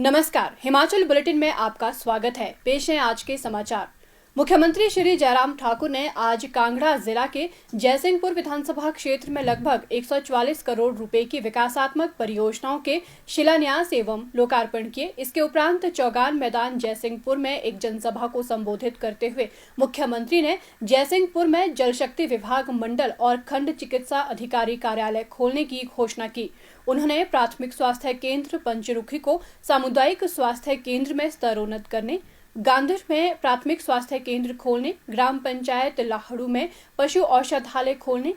नमस्कार, हिमाचल बुलेटिन में आपका स्वागत है। पेश है आज के समाचार। मुख्यमंत्री श्री जयराम ठाकुर ने आज कांगड़ा जिला के जयसिंहपुर विधानसभा क्षेत्र में लगभग 144 करोड़ रुपए की विकासात्मक परियोजनाओं के शिलान्यास एवं लोकार्पण किए। इसके उपरांत चौगान मैदान जयसिंहपुर में एक जनसभा को संबोधित करते हुए मुख्यमंत्री ने जयसिंहपुर में जल शक्ति विभाग मंडल और खंड चिकित्सा अधिकारी कार्यालय खोलने की घोषणा की। उन्होंने प्राथमिक स्वास्थ्य केंद्र पंचरुखी को सामुदायिक स्वास्थ्य केंद्र में स्तरोन्नत करने, गांधर में प्राथमिक स्वास्थ्य केंद्र खोलने, ग्राम पंचायत लाहड़ू में पशु औषधालय खोलने,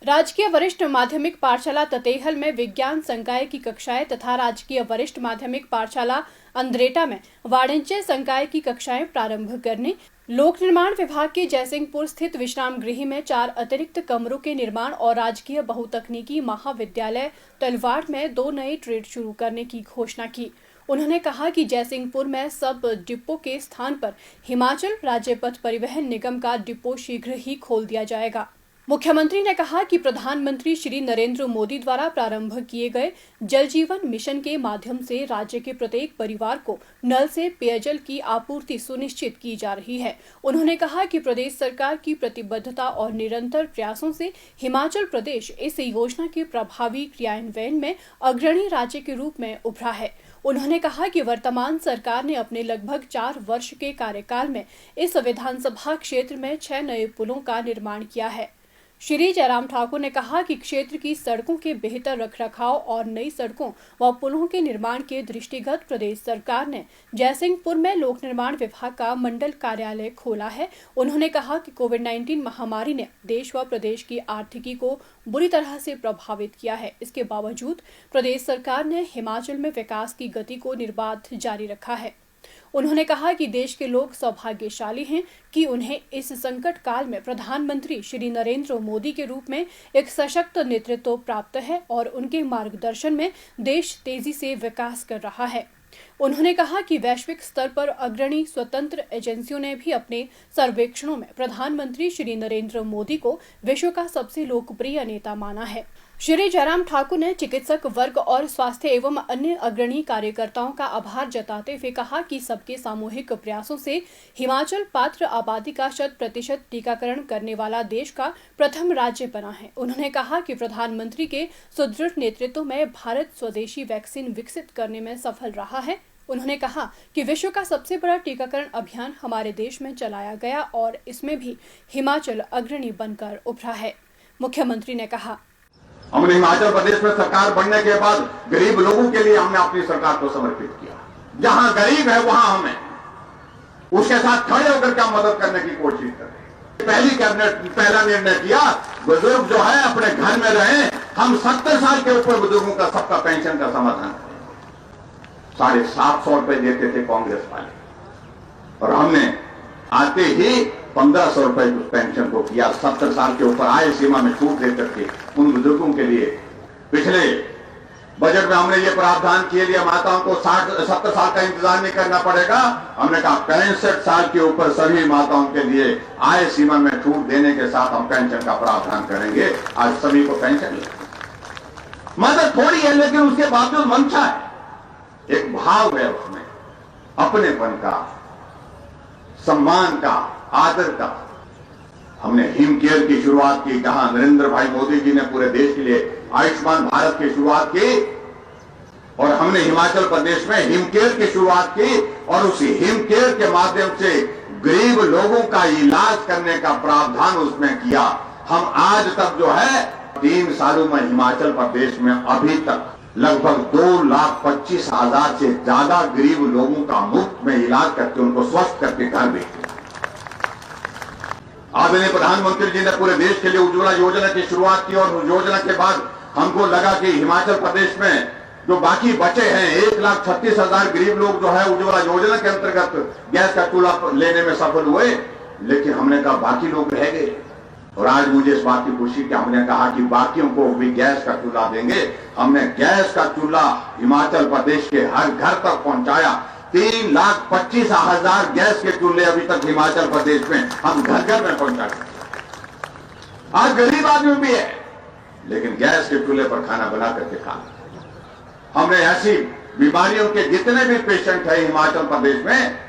राजकीय वरिष्ठ माध्यमिक पाठशाला ततेहल में विज्ञान संकाय की कक्षाएं तथा राजकीय वरिष्ठ माध्यमिक पाठशाला अंद्रेटा में वाणिज्य संकाय की कक्षाएं प्रारंभ करने, लोक निर्माण विभाग के जयसिंहपुर स्थित विश्राम गृह में 4 अतिरिक्त कमरों के निर्माण और राजकीय बहुतकनीकी महाविद्यालय तलवाड़ में 2 नए ट्रेड शुरू करने की घोषणा की। उन्होंने कहा कि जयसिंहपुर में सब डिपो के स्थान पर हिमाचल राज्य पथ परिवहन निगम का डिपो शीघ्र ही खोल दिया जाएगा। मुख्यमंत्री ने कहा कि प्रधानमंत्री श्री नरेंद्र मोदी द्वारा प्रारंभ किए गए जल जीवन मिशन के माध्यम से राज्य के प्रत्येक परिवार को नल से पेयजल की आपूर्ति सुनिश्चित की जा रही है। उन्होंने कहा कि प्रदेश सरकार की प्रतिबद्धता और निरंतर प्रयासों से हिमाचल प्रदेश इस योजना के प्रभावी क्रियान्वयन में अग्रणी राज्य के रूप में उभरा है। उन्होंने कहा कि वर्तमान सरकार ने अपने लगभग 4 वर्ष के कार्यकाल में इस विधानसभा क्षेत्र में 6 नए पुलों का निर्माण किया है। श्री जयराम ठाकुर ने कहा कि क्षेत्र की सड़कों के बेहतर रखरखाव और नई सड़कों व पुलों के निर्माण के दृष्टिगत प्रदेश सरकार ने जयसिंहपुर में लोक निर्माण विभाग का मंडल कार्यालय खोला है। उन्होंने कहा कि कोविड-19 महामारी ने देश व प्रदेश की आर्थिकी को बुरी तरह से प्रभावित किया है। इसके बावजूद प्रदेश सरकार ने हिमाचल में विकास की गति को निर्बाध जारी रखा है। उन्होंने कहा कि देश के लोग सौभाग्यशाली हैं कि उन्हें इस संकट काल में प्रधानमंत्री श्री नरेंद्र मोदी के रूप में एक सशक्त नेतृत्व प्राप्त है और उनके मार्गदर्शन में देश तेजी से विकास कर रहा है। उन्होंने कहा कि वैश्विक स्तर पर अग्रणी स्वतंत्र एजेंसियों ने भी अपने सर्वेक्षणों में प्रधानमंत्री श्री नरेंद्र मोदी को विश्व का सबसे लोकप्रिय नेता माना है। श्री जयराम ठाकुर ने चिकित्सक वर्ग और स्वास्थ्य एवं अन्य अग्रणी कार्यकर्ताओं का आभार जताते हुए कहा कि सबके सामूहिक प्रयासों से हिमाचल पात्र आबादी का 100% टीकाकरण करने वाला देश का प्रथम राज्य बना है। उन्होंने कहा कि प्रधानमंत्री के सुदृढ़ नेतृत्व में भारत स्वदेशी वैक्सीन विकसित करने में सफल रहा है। उन्होंने कहा कि विश्व का सबसे बड़ा टीकाकरण अभियान हमारे देश में चलाया गया और इसमें भी हिमाचल अग्रणी बनकर उभरा है। मुख्यमंत्री ने कहा, हमने हिमाचल प्रदेश में सरकार बनने के बाद गरीब लोगों के लिए हमने अपनी सरकार को समर्पित किया। जहां गरीब है वहां हमें उसके साथ खड़े होकर क्या मदद करने की कोशिश करें। पहली कैबिनेट पहला निर्णय किया, बुजुर्ग जो है अपने घर में रहे। हम 70 साल के ऊपर बुजुर्गों का सबका पेंशन का समाधान करें। 750 रुपए देते थे कांग्रेस वाले और हमने आते ही 1500 रुपए पेंशन को किया। 70 साल के ऊपर आय सीमा में छूट देकर के उन बुजुर्गों के लिए पिछले बजट में हमने ये प्रावधान किए लिए माताओं को 70 साल का इंतजार नहीं करना पड़ेगा। हमने कहा 65 साल के ऊपर सभी माताओं के लिए आय सीमा में छूट देने के साथ हम पेंशन का प्रावधान करेंगे। आज सभी को पेंशन मदद थोड़ी है, लेकिन उसके बावजूद मंशा है, एक भाव है उसमें अपनेपन का, सम्मान का, आदर का। हमने हिम केयर की शुरुआत की, जहां नरेंद्र भाई मोदी जी ने पूरे देश के लिए आयुष्मान भारत की शुरुआत की और हमने हिमाचल प्रदेश में हिम केयर की शुरुआत की और उसी हिम केयर के माध्यम से गरीब लोगों का इलाज करने का प्रावधान उसमें किया। हम आज तक जो है 3 सालों में हिमाचल प्रदेश में अभी तक लगभग 2,25,000 से ज्यादा गरीब लोगों का मुफ्त में इलाज करके उनको स्वस्थ करके घर भेजा। आदरणीय प्रधानमंत्री जी ने पूरे देश के लिए उज्ज्वला योजना की शुरुआत की और उस योजना के बाद हमको लगा कि हिमाचल प्रदेश में जो बाकी बचे हैं 1,36,000 गरीब लोग जो है उज्ज्वला योजना के अंतर्गत गैस का चूल्हा लेने में सफल हुए, लेकिन हमने कहा बाकी लोग रह गए। और आज मुझे इस बात की खुशी कि हमने कहा कि बाकियों को भी गैस का चूल्हा देंगे। हमने गैस का चूल्हा हिमाचल प्रदेश के हर घर तक पहुंचाया। 3,25,000 गैस के चूल्हे अभी तक हिमाचल प्रदेश में हम घर घर में पहुंचा चुके। आज गरीब आदमी भी है, लेकिन गैस के चूल्हे पर खाना बना करके खा। हमने ऐसी बीमारियों के जितने भी पेशेंट हैं हिमाचल प्रदेश में,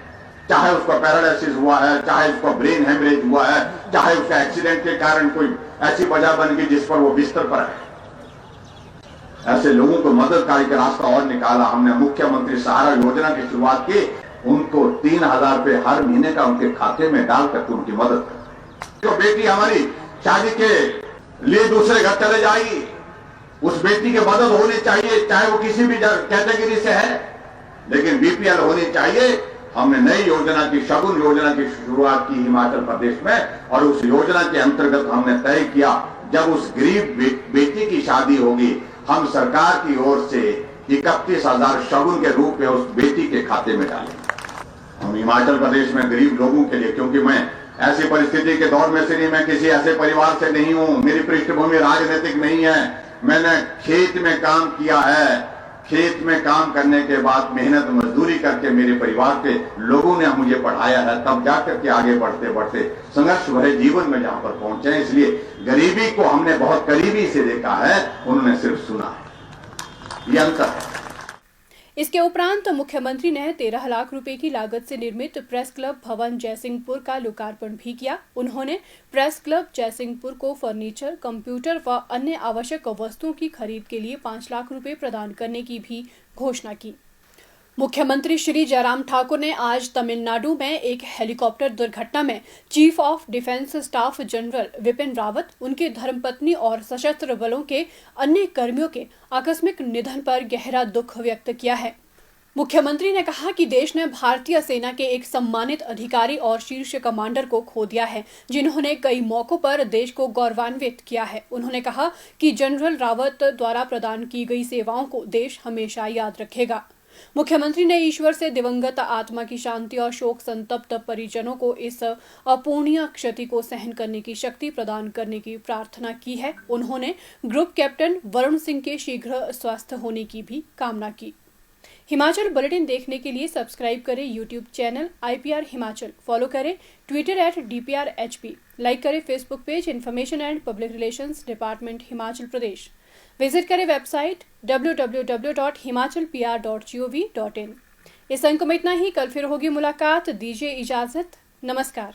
चाहे उसको पैरालिसिस हुआ है, चाहे उसको ब्रेन हेमरेज हुआ है, चाहे उसका एक्सीडेंट के कारण कोई ऐसी वजह बन गई जिस पर वो बिस्तर पर है, ऐसे लोगों को मदद का रास्ता और निकाला। हमने मुख्यमंत्री सहारा योजना की शुरुआत की, उनको 3,000 रुपए हर महीने का उनके खाते में डालकर उनकी मदद कर। जो बेटी हमारी शादी के लिए दूसरे घर चले जाएगी, उस बेटी की मदद होनी चाहिए, चाहे वो किसी भी कैटेगरी से है, लेकिन बीपीएल होनी चाहिए। हमने नई योजना की, शगुन योजना की शुरुआत की हिमाचल प्रदेश में, और उस योजना के अंतर्गत हमने तय किया जब उस गरीब बेटी की शादी होगी, हम सरकार की ओर से 31,000 शगुन के रूप में उस बेटी के खाते में डालेंगे। हम हिमाचल प्रदेश में गरीब लोगों के लिए, क्योंकि मैं ऐसी परिस्थिति के दौर में से नहीं, मैं किसी ऐसे परिवार से नहीं हूं, मेरी पृष्ठभूमि राजनीतिक नहीं है, मैंने खेत में काम किया है। खेत में काम करने के बाद मेहनत मजदूरी करके मेरे परिवार के लोगों ने मुझे पढ़ाया है, तब जाकर के आगे बढ़ते बढ़ते संघर्ष भरे जीवन में जहां पर पहुंचे। इसलिए गरीबी को हमने बहुत करीबी से देखा है, उन्होंने सिर्फ सुना है, ये अंतर है। इसके उपरांत मुख्यमंत्री ने 13 लाख रुपए की लागत से निर्मित प्रेस क्लब भवन जयसिंहपुर का लोकार्पण भी किया। उन्होंने प्रेस क्लब जयसिंहपुर को फर्नीचर, कंप्यूटर व अन्य आवश्यक वस्तुओं की खरीद के लिए 5 लाख रुपए प्रदान करने की भी घोषणा की। मुख्यमंत्री श्री जयराम ठाकुर ने आज तमिलनाडु में एक हेलीकॉप्टर दुर्घटना में chief of defence staff general Vipin Rawat, उनकी धर्मपत्नी और सशस्त्र बलों के अन्य कर्मियों के आकस्मिक निधन पर गहरा दुख व्यक्त किया है। मुख्यमंत्री ने कहा कि देश ने भारतीय सेना के एक सम्मानित अधिकारी और शीर्ष कमांडर को खो दिया है, जिन्होंने कई मौकों पर देश को गौरवान्वित किया है। उन्होंने कहा कि जनरल रावत द्वारा प्रदान की गई सेवाओं को देश हमेशा याद रखेगा। मुख्यमंत्री ने ईश्वर से दिवंगत आत्मा की शांति और शोक संतप्त परिजनों को इस अपूर्णीय क्षति को सहन करने की शक्ति प्रदान करने की प्रार्थना की है। उन्होंने ग्रुप कैप्टन वरुण सिंह के शीघ्र स्वस्थ होने की भी कामना की। हिमाचल बुलेटिन देखने के लिए सब्सक्राइब करें YouTube channel IPR Himachal, follow करें ट्विटर @DPRHP, लाइक करें Facebook page information and public relations department Himachal Pradesh, visit करें वेबसाइट www.himachalpr.gov.in। इस अंक में इतना ही, कल फिर होगी मुलाकात, दीजिए इजाजत, नमस्कार।